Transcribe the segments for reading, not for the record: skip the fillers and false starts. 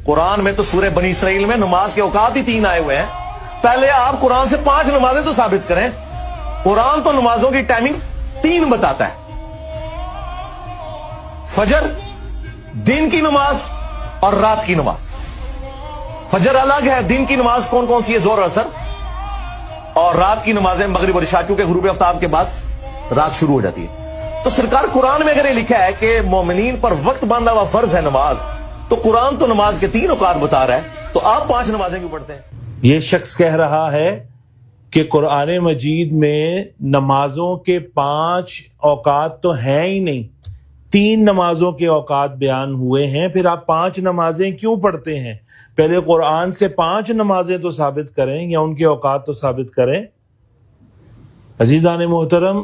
قرآن میں تو سورہ بنی اسرائیل میں نماز کے اوقات ہی 3 آئے ہوئے ہیں. پہلے آپ قرآن سے 5 نمازیں تو ثابت کریں. قرآن تو نمازوں کی ٹائمنگ 3 بتاتا ہے. فجر دن کی نماز اور رات کی نماز. فجر الگ ہے. دن کی نماز کون کون سی ہے؟ ظہر اثر. اور رات کی نمازیں مغرب اور عشاء، کیونکہ غروب آفتاب کے بعد رات شروع ہو جاتی ہے. تو سرکار قرآن میں اگر یہ لکھا ہے کہ مومنین پر وقت باندھا ہوا فرض ہے نماز، تو قرآن تو نماز کے 3 اوقات بتا رہا ہے، تو آپ 5 نمازیں کیوں پڑھتے ہیں؟ یہ شخص کہہ رہا ہے کہ قرآن مجید میں نمازوں کے 5 اوقات تو ہیں ہی نہیں، 3 نمازوں کے اوقات بیان ہوئے ہیں، پھر آپ 5 نمازیں کیوں پڑھتے ہیں؟ پہلے قرآن سے 5 نمازیں تو ثابت کریں یا ان کے اوقات تو ثابت کریں. عزیزان محترم،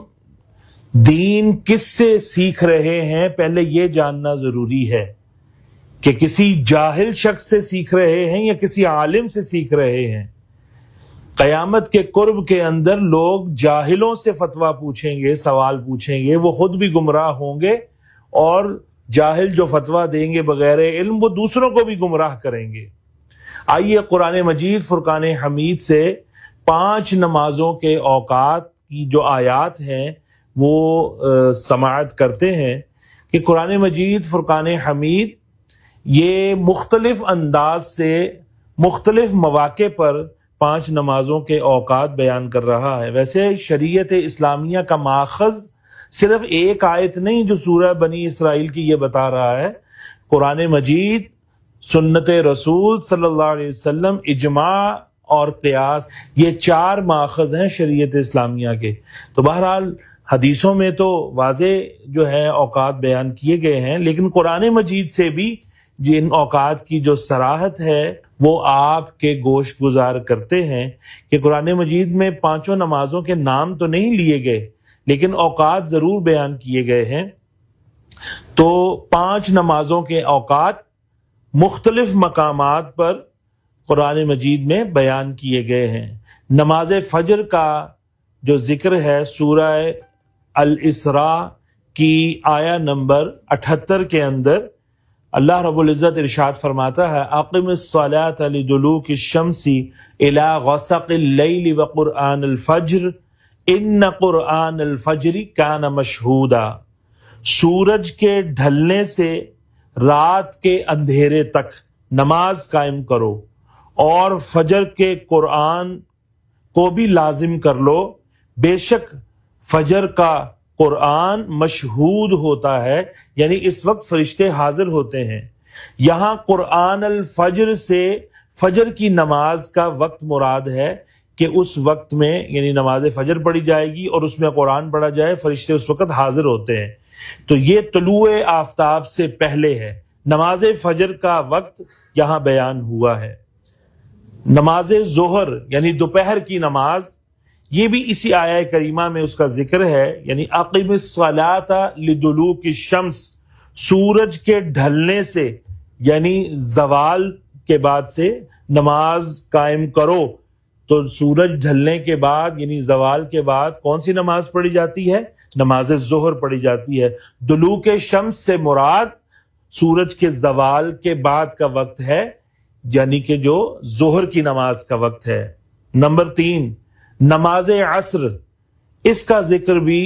دین کس سے سیکھ رہے ہیں پہلے یہ جاننا ضروری ہے کہ کسی جاہل شخص سے سیکھ رہے ہیں یا کسی عالم سے سیکھ رہے ہیں. قیامت کے قرب کے اندر لوگ جاہلوں سے فتویٰ پوچھیں گے، سوال پوچھیں گے، وہ خود بھی گمراہ ہوں گے اور جاہل جو فتویٰ دیں گے بغیر علم وہ دوسروں کو بھی گمراہ کریں گے. آئیے قرآن مجید فرقان حمید سے 5 نمازوں کے اوقات کی جو آیات ہیں وہ سماعت کرتے ہیں کہ قرآن مجید فرقان حمید یہ مختلف انداز سے مختلف مواقع پر 5 نمازوں کے اوقات بیان کر رہا ہے. ویسے شریعت اسلامیہ کا ماخذ صرف ایک آیت نہیں جو سورہ بنی اسرائیل کی یہ بتا رہا ہے. قرآن مجید، سنت رسول صلی اللہ علیہ وسلم، اجماع اور قیاس، یہ 4 ماخذ ہیں شریعت اسلامیہ کے. تو بہرحال حدیثوں میں تو واضح جو ہے اوقات بیان کیے گئے ہیں، لیکن قرآن مجید سے بھی جن اوقات کی جو صراحت ہے وہ آپ کے گوش گزار کرتے ہیں کہ قرآن مجید میں 5 نمازوں کے نام تو نہیں لیے گئے لیکن اوقات ضرور بیان کیے گئے ہیں. تو 5 نمازوں کے اوقات مختلف مقامات پر قرآن مجید میں بیان کیے گئے ہیں. نماز فجر کا جو ذکر ہے سورہ الاسراء کی آیہ نمبر 78 کے اندر اللہ رب العزت ارشاد فرماتا ہے: اقم الصلاۃ لدلوک الشمس الی غسق اللیل وقرآن الفجر ان قرآن الفجر کان مشہودا. سورج کے ڈھلنے سے رات کے اندھیرے تک نماز قائم کرو اور فجر کے قرآن کو بھی لازم کر لو، بے شک فجر کا قرآن مشہود ہوتا ہے، یعنی اس وقت فرشتے حاضر ہوتے ہیں. یہاں قرآن الفجر سے فجر کی نماز کا وقت مراد ہے کہ اس وقت میں یعنی نماز فجر پڑھی جائے گی اور اس میں قرآن پڑھا جائے، فرشتے اس وقت حاضر ہوتے ہیں. تو یہ طلوع آفتاب سے پہلے ہے. نماز فجر کا وقت یہاں بیان ہوا ہے. نماز ظہر یعنی دوپہر کی نماز، یہ بھی اسی آیہ کریمہ میں اس کا ذکر ہے، یعنی اقم الصلاۃ لدلوک الشمس، سورج کے ڈھلنے سے یعنی زوال کے بعد سے نماز قائم کرو. تو سورج ڈھلنے کے بعد یعنی زوال کے بعد کون سی نماز پڑھی جاتی ہے؟ نماز ظہر پڑھی جاتی ہے. دلوک شمس سے مراد سورج کے زوال کے بعد کا وقت ہے، یعنی کہ جو ظہر کی نماز کا وقت ہے. نمبر 3، نماز عصر، اس کا ذکر بھی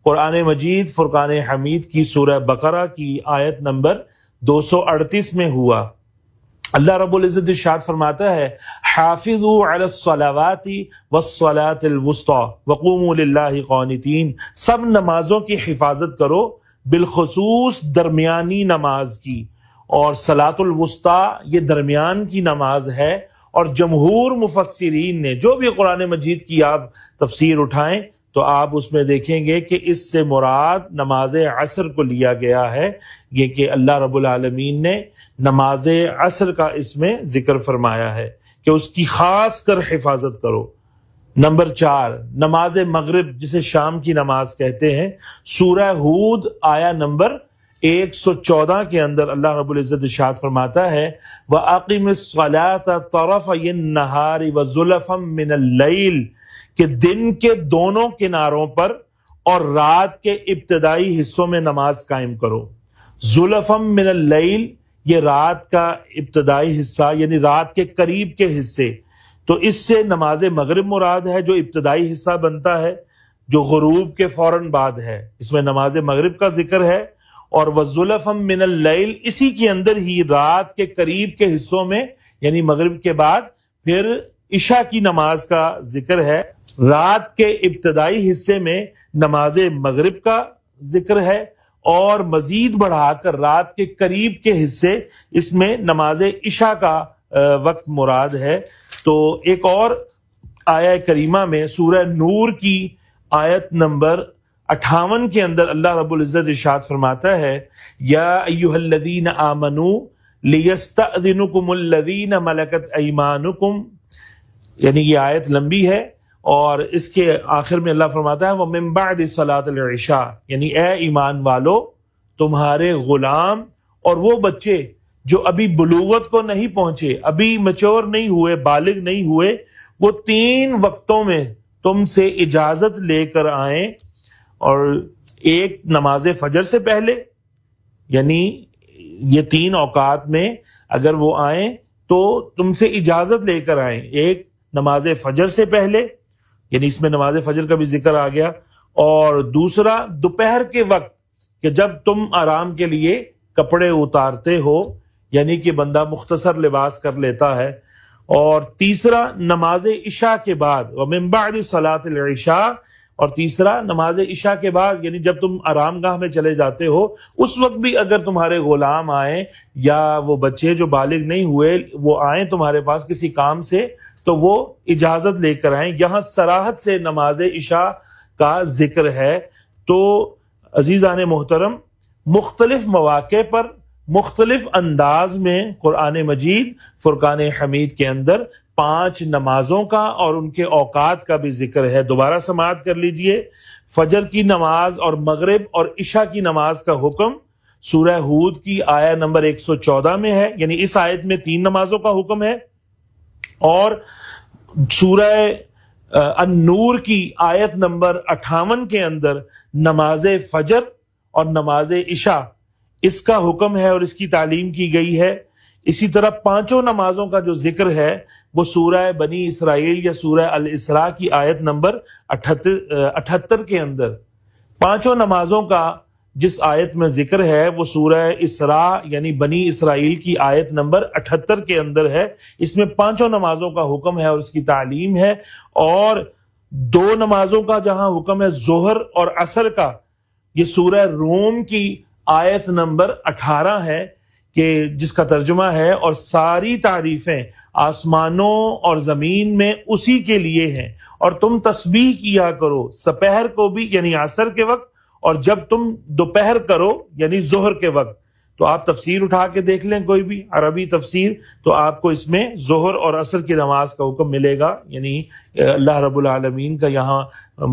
قرآن مجید فرقان حمید کی سورہ بقرہ کی آیت نمبر 238 میں ہوا. اللہ رب العزت ارشاد فرماتا ہے: حافظوا علی الصلوات والصلاة الوسطی وقوموا للہ قانتین. سب نمازوں کی حفاظت کرو، بالخصوص درمیانی نماز کی، اور صلاۃ الوسطی یہ درمیان کی نماز ہے. اور جمہور مفسرین نے جو بھی قرآن مجید کی آپ تفسیر اٹھائیں تو آپ اس میں دیکھیں گے کہ اس سے مراد نماز عصر کو لیا گیا ہے، یہ کہ اللہ رب العالمین نے نماز عصر کا اس میں ذکر فرمایا ہے کہ اس کی خاص کر حفاظت کرو. نمبر 4، نماز مغرب جسے شام کی نماز کہتے ہیں. سورہ ہود آیہ نمبر 114 کے اندر اللہ رب العزت ارشاد فرماتا ہے: وَأَقِمِ الصَّلَاةَ طَرَفَيِ النَّهَارِ وَزُلَفًا مِّنَ اللَّيْلِ، کہ دن کے دونوں کناروں پر اور رات کے ابتدائی حصوں میں نماز قائم کرو. زُلَفًا مِّنَ اللَّيْلِ یہ رات کا ابتدائی حصہ یعنی رات کے قریب کے حصے، تو اس سے نماز مغرب مراد ہے جو ابتدائی حصہ بنتا ہے جو غروب کے فوراً بعد ہے، اس میں نماز مغرب کا ذکر ہے۔ اور وَزُلَفًا مِّنَ اللَّيْلِ اسی کے اندر ہی رات کے قریب کے حصوں میں یعنی مغرب کے بعد پھر عشاء کی نماز کا ذکر ہے۔ رات کے ابتدائی حصے میں نماز مغرب کا ذکر ہے اور مزید بڑھا کر رات کے قریب کے حصے اس میں نماز عشاء کا وقت مراد ہے۔ تو ایک اور آیہ کریمہ میں سورہ نور کی آیت نمبر 58 کے اندر اللہ رب العزت ارشاد فرماتا ہے یا ایھا الذین آمنوا لیستأذنکم الذین ملکت ایمانکم، یعنی یہ آیت لمبی ہے اور اس کے آخر میں اللہ فرماتا ہے وَمِن بَعْدِ صَلَاةِ الْعِشَاءِ، یعنی اے ایمان والو تمہارے غلام اور وہ بچے جو ابھی بلوغت کو نہیں پہنچے، ابھی میچور نہیں ہوئے، بالغ نہیں ہوئے، وہ 3 وقتوں میں تم سے اجازت لے کر آئیں، اور ایک نماز فجر سے پہلے، یعنی یہ 3 اوقات میں اگر وہ آئیں تو تم سے اجازت لے کر آئیں، ایک نماز فجر سے پہلے یعنی اس میں نماز فجر کا بھی ذکر آ گیا، اور دوسرا دوپہر کے وقت کہ جب تم آرام کے لیے کپڑے اتارتے ہو یعنی کہ بندہ مختصر لباس کر لیتا ہے، اور تیسرا نماز عشاء کے بعد وَمِن بَعْدِ صَلَاةِ الْعِشَاء، اور تیسرا نماز عشاء کے بعد یعنی جب تم آرام گاہ میں چلے جاتے ہو اس وقت بھی اگر تمہارے غلام آئیں یا وہ بچے جو بالغ نہیں ہوئے وہ آئیں تمہارے پاس کسی کام سے تو وہ اجازت لے کر آئیں۔ یہاں صراحت سے نماز عشاء کا ذکر ہے۔ تو عزیزان محترم، مختلف مواقع پر مختلف انداز میں قرآن مجید فرقان حمید کے اندر 5 نمازوں کا اور ان کے اوقات کا بھی ذکر ہے۔ دوبارہ سماعت کر لیجئے۔ فجر کی نماز اور مغرب اور عشاء کی نماز کا حکم سورہ ہود کی آیہ نمبر 114 میں ہے، یعنی اس آیت میں 3 نمازوں کا حکم ہے، اور سورہ النور کی آیت نمبر 58 کے اندر نماز فجر اور نماز عشاء اس کا حکم ہے اور اس کی تعلیم کی گئی ہے۔ اسی طرح 5 نمازوں کا جو ذکر ہے وہ سورہ بنی اسرائیل یا سورہ الاسراء کی آیت نمبر 78 کے اندر 5 نمازوں کا جس آیت میں ذکر ہے وہ سورہ اسراء یعنی بنی اسرائیل کی آیت نمبر 78 کے اندر ہے۔ اس میں 5 نمازوں کا حکم ہے اور اس کی تعلیم ہے، اور 2 نمازوں کا جہاں حکم ہے ظہر اور عصر کا، یہ سورہ روم کی آیت نمبر 18 ہے کہ جس کا ترجمہ ہے اور ساری تعریفیں آسمانوں اور زمین میں اسی کے لیے ہیں، اور تم تسبیح کیا کرو سپہر کو بھی یعنی عصر کے وقت، اور جب تم دوپہر کرو یعنی ظہر کے وقت۔ تو آپ تفسیر اٹھا کے دیکھ لیں کوئی بھی عربی تفسیر، تو آپ کو اس میں ظہر اور عصر کی نماز کا حکم ملے گا، یعنی اللہ رب العالمین کا یہاں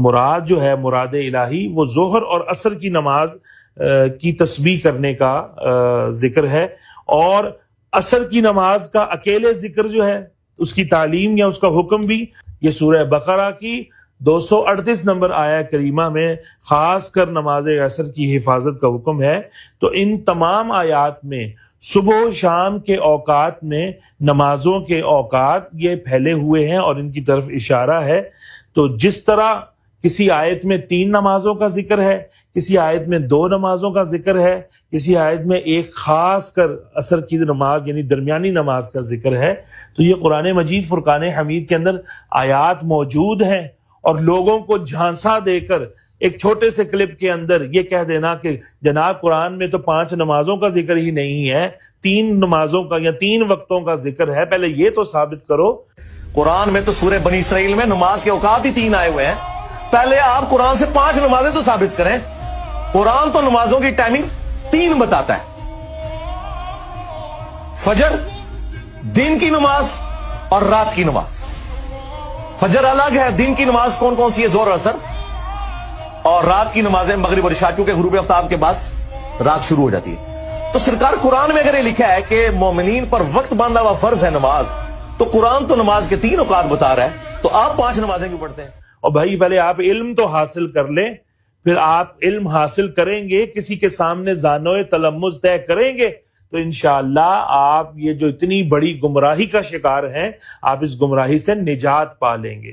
مراد جو ہے مراد الہی وہ ظہر اور عصر کی نماز کی تسبیح کرنے کا ذکر ہے، اور عصر کی نماز کا اکیلے ذکر جو ہے اس کی تعلیم یا اس کا حکم بھی یہ سورہ بقرہ کی 238 نمبر آیہ کریمہ میں خاص کر نماز عصر کی حفاظت کا حکم ہے۔ تو ان تمام آیات میں صبح و شام کے اوقات میں نمازوں کے اوقات یہ پھیلے ہوئے ہیں اور ان کی طرف اشارہ ہے۔ تو جس طرح کسی آیت میں 3 نمازوں کا ذکر ہے، کسی آیت میں 2 نمازوں کا ذکر ہے، کسی آیت میں ایک خاص کر عصر کی نماز یعنی درمیانی نماز کا ذکر ہے، تو یہ قرآن مجید فرقان حمید کے اندر آیات موجود ہیں، اور لوگوں کو جھانسا دے کر ایک چھوٹے سے کلپ کے اندر یہ کہہ دینا کہ جناب قرآن میں تو 5 نمازوں کا ذکر ہی نہیں ہے، 3 نمازوں کا یا 3 وقتوں کا ذکر ہے، پہلے یہ تو ثابت کرو۔ قرآن میں تو سورہ بنی اسرائیل میں نماز کے اوقات ہی 3 آئے ہوئے ہیں، پہلے آپ قرآن سے 5 نمازیں تو ثابت کریں۔ قرآن تو نمازوں کی ٹائمنگ 3 بتاتا ہے، فجر، دن کی نماز اور رات کی نماز۔ فجر الگ ہے، دن کی نماز کون کون سی ہے؟ ظہر اثر، اور رات کی نمازیں مغرب اور عشاء، کیونکہ غروب آفتاب کے بعد رات شروع ہو جاتی ہے۔ تو سرکار قرآن میں اگر یہ لکھا ہے کہ مومنین پر وقت باندھا ہوا فرض ہے نماز، تو قرآن تو نماز کے 3 اوقات بتا رہا ہے، تو آپ 5 نمازیں کیوں پڑھتے ہیں؟ اور بھائی پہلے آپ علم تو حاصل کر لیں، پھر آپ علم حاصل کریں گے، کسی کے سامنے زانوئے تلمذ طے کریں گے تو انشاءاللہ آپ یہ جو اتنی بڑی گمراہی کا شکار ہیں، آپ اس گمراہی سے نجات پا لیں گے.